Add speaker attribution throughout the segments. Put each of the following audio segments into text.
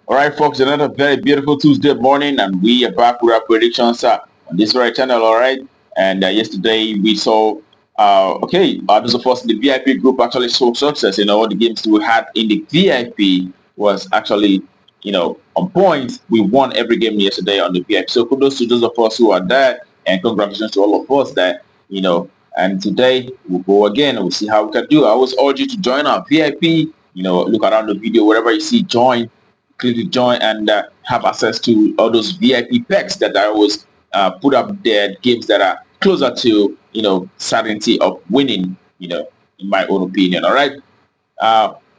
Speaker 1: All right, folks, another very beautiful Tuesday morning, and we are back with our predictions on this very channel. All right, and yesterday we saw, those of us in the VIP group actually saw success. All the games we had in the VIP was actually, on point. We won every game yesterday on the VIP. So kudos to those of us who are there, and congratulations to all of us there. And today we'll go again. We'll see how we can do. I always urge you to join our VIP. Look around the video, wherever you see join, click to join and have access to all those VIP packs that I always put up there, games that are closer to, certainty of winning, in my own opinion. All right.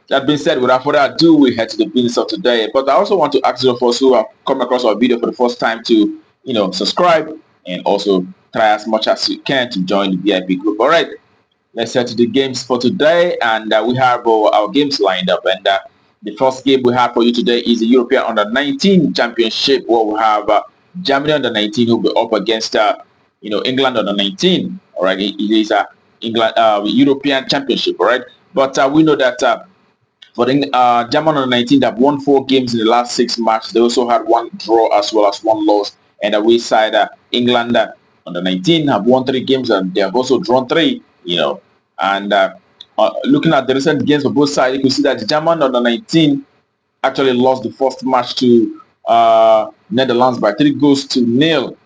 Speaker 1: That being said, without further ado, we head to the business of today. But I also want to ask those of us who have come across our video for the first time to, subscribe and also try as much as you can to join the VIP group. All right. Let's head to the games for today, and we have our games lined up. And the first game we have for you today is the European Under-19 Championship, where we have Germany Under-19 who will be up against England Under-19. All right, it is a England European Championship. All right, but we know that for the German Under-19, they have won 4 games in the last 6 matches. They also had 1 draw as well as 1 loss. And away side, England Under-19 have won 3 games and they have also drawn 3. And looking at the recent games for both sides, you can see that the German Under-19 actually lost the first match to Netherlands by 3-0.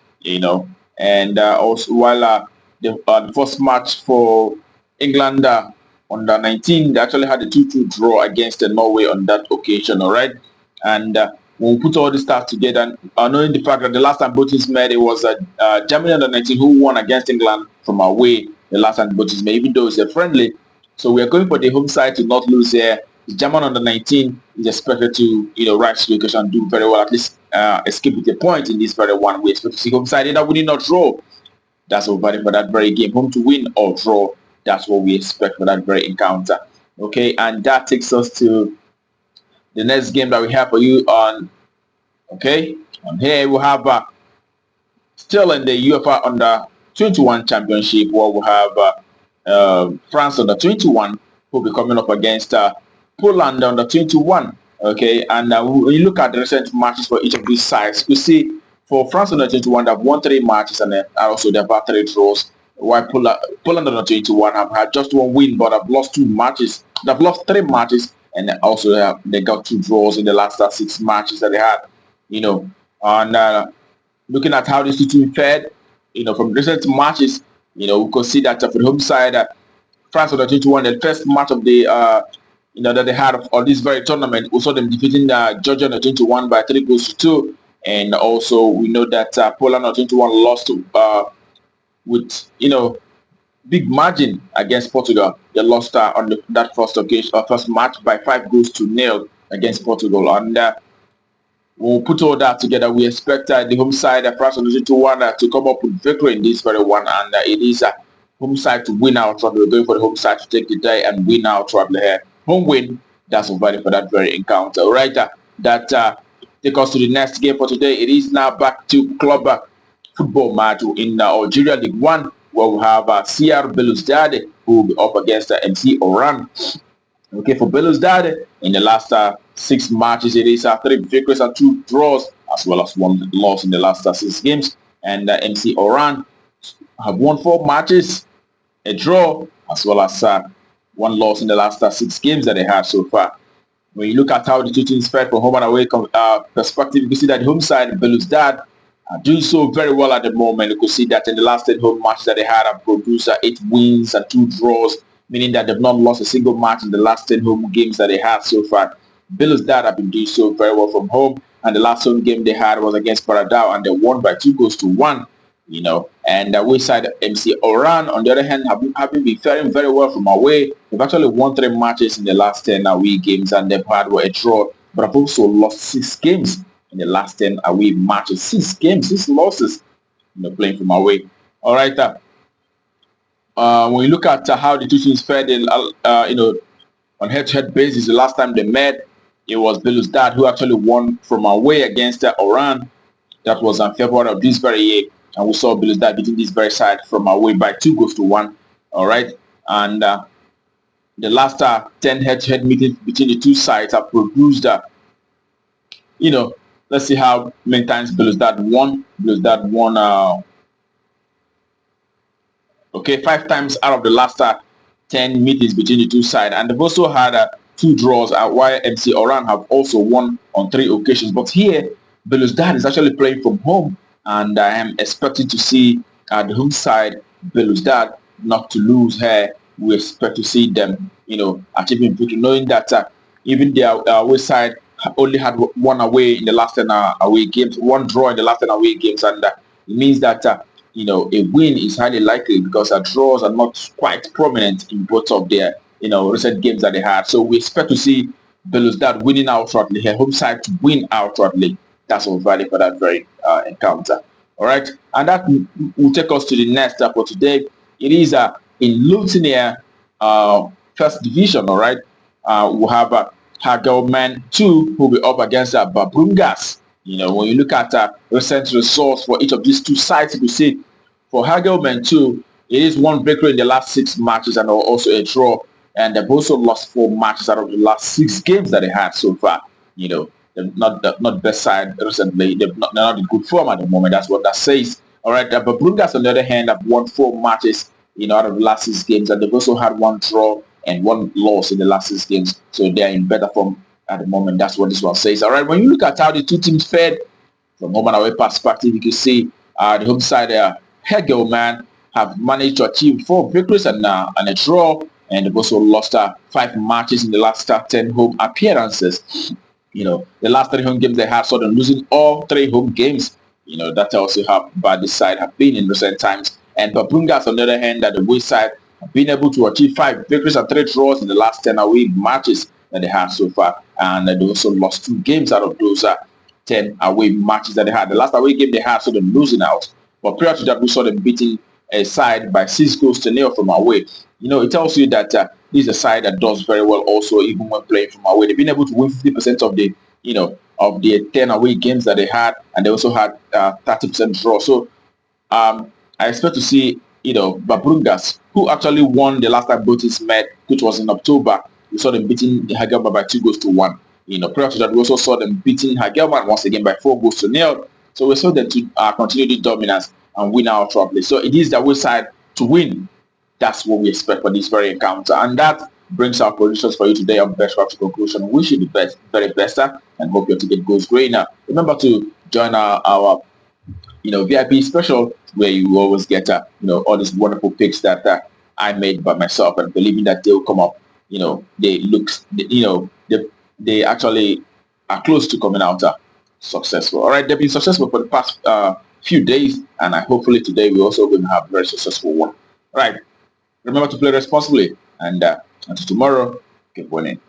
Speaker 1: And also while the first match for England Under-19, they actually had a 2-2 draw against Norway on that occasion. All right, and when we put all this stuff together, knowing the fact that the last time both teams met, it was Germany Under-19 who won against England from away the last time both teams met, even though it's a friendly. So we are going for the home side to not lose here. The German Under-19 is expected to, rise to the occasion and do very well, at least escape with a point in this very one. We expect to see home side either winning or draw. That's what we're fighting for that very game. Home to win or draw. That's what we expect for that very encounter. Okay, and that takes us to the next game that we have for you on. Okay, and here we have still in the UEFA Under-21 Championship, where we have France Under-21 who will be coming up against Poland Under-21. Okay, and when you look at the recent matches for each of these sides, you see for France Under-21 they've won 3 matches and also they've had 3 draws. While Poland Under-21 have had just 1 win, but have lost 2 matches. They've lost 3 matches, and also they got 2 draws in the last 6 matches that they had. And looking at how these 2 teams fared, from recent matches, we could see that for the home side, France Under-21, the first match of the that they had on this very tournament, we saw them defeating Georgia Under-21 by 3-2, and also we know that Poland Under-21 lost to with big margin against Portugal. They lost on that first occasion, first match by 5-0 against Portugal. And when we put all that together, we expect the home side, France Under-21, to come up with victory in this very one. And it is a home side to win out. We're going for the home side to take the day and win out. Travel here, home win. That's value for that very encounter. All right, that take us to the next game for today. It is now back to club football match in Algeria League 1, where we have CR Belouizdad who will be up against MC Oran. Okay, for Belouizdad, in the last 6 matches, it is 3 victories and 2 draws, as well as 1 loss in the last 6 games. And MC Oran have won 4 matches, a draw, as well as 1 loss in the last 6 games that they had so far. When you look at how the 2 teams fared from home and away perspective, you can see that the home side, Belouizdad, are doing so very well at the moment. You could see that in the last 10 home matches that they had, have produced 8 wins and 2 draws, meaning that they've not lost a single match in the last 10 home games that they had so far. Belouizdad have been doing so very well from home, and the last home game they had was against Paradao, and they won by 2-1. And the away side, MC Oran, on the other hand, have been faring very well from away. They've actually won 3 matches in the last 10 away games, and they've had a draw, but have also lost 6 games in the last 10 away matches. 6 games, 6 losses, playing from away. All right. When you look at how the 2 teams fared, on head-to-head basis, the last time they met, it was Belouizdad who actually won from away against Oran. That was in February of this very year, and we saw Belouizdad beating this very side from away by 2-1. All right, and the last 10 head-to-head meetings between the 2 sides have produced let's see how many times Belad won. Belad won. Okay, 5 times out of the last 10 meetings between the two sides, and they've also had 2 draws. While MC Oran have also won on 3 occasions. But here, Belad is actually playing from home, and I am expecting to see the home side Belad not to lose here. We expect to see them, achieving victory, knowing that even their away side only had 1 away in the last 10 away games, 1 draw in the last 10 away games, and it means that a win is highly likely because draws are not quite prominent in both of their recent games that they had. So we expect to see Belad winning outrightly, her home side to win outrightly. That's all valid for that very encounter. All right, and that will take us to the next for today. It is in Luton first division. All right, we'll have Hagelman 2 who will be up against Babungas. When you look at recent results for each of these two sides, you see for Hagelman 2, it is 1 victory in the last 6 matches and also a draw. And they've also lost 4 matches out of the last 6 games that they had so far. They're not the best side recently. They're not in good form at the moment. That's what that says. All right, but Babungas on the other hand have won 4 matches, out of the last 6 games, and they've also had 1 draw and 1 loss in the last 6 games. So they're in better form at the moment. That's what this one says. All right, when you look at how the two teams fared from home and away perspective, you can see the home side Hagelman have managed to achieve 4 victories and a draw, and they've also lost 5 matches in the last 10 home appearances. The last 3 home games they had saw them losing all 3 home games. That tells you how bad this side have been in recent times. And Babungas, on the other hand, that the away side have been able to achieve 5 victories and 3 draws in the last 10 away matches that they had so far, and they also lost 2 games out of those 10 away matches that they had. The last away game they had saw them losing out, but prior to that, we saw them beating a side by 6-0 from away. It tells you that this is a side that does very well also, even when playing from away. They've been able to win 50% of the, of the 10 away games that they had, and they also had 30% draw. So I expect to see, Babungas, who actually won the last time both teams met, which was in October. We saw them beating the Hagelman by 2-1. Prior to that, we also saw them beating Hagelman once again by 4-0. So we saw them to continue the dominance and win our trouble. So it is the away side to win. That's what we expect for this very encounter. And that brings our predictions for you today on Best Route to Conclusion. Wish you the best, very best, and hope your ticket goes great. Now, remember to join our VIP special, where you always get all these wonderful picks that I made by myself, and believing that they will come up. They actually are close to coming out successful. All right, they've been successful for the past few days, and hopefully today we're also going to have a very successful one. All right, remember to play responsibly, and until tomorrow, keep winning.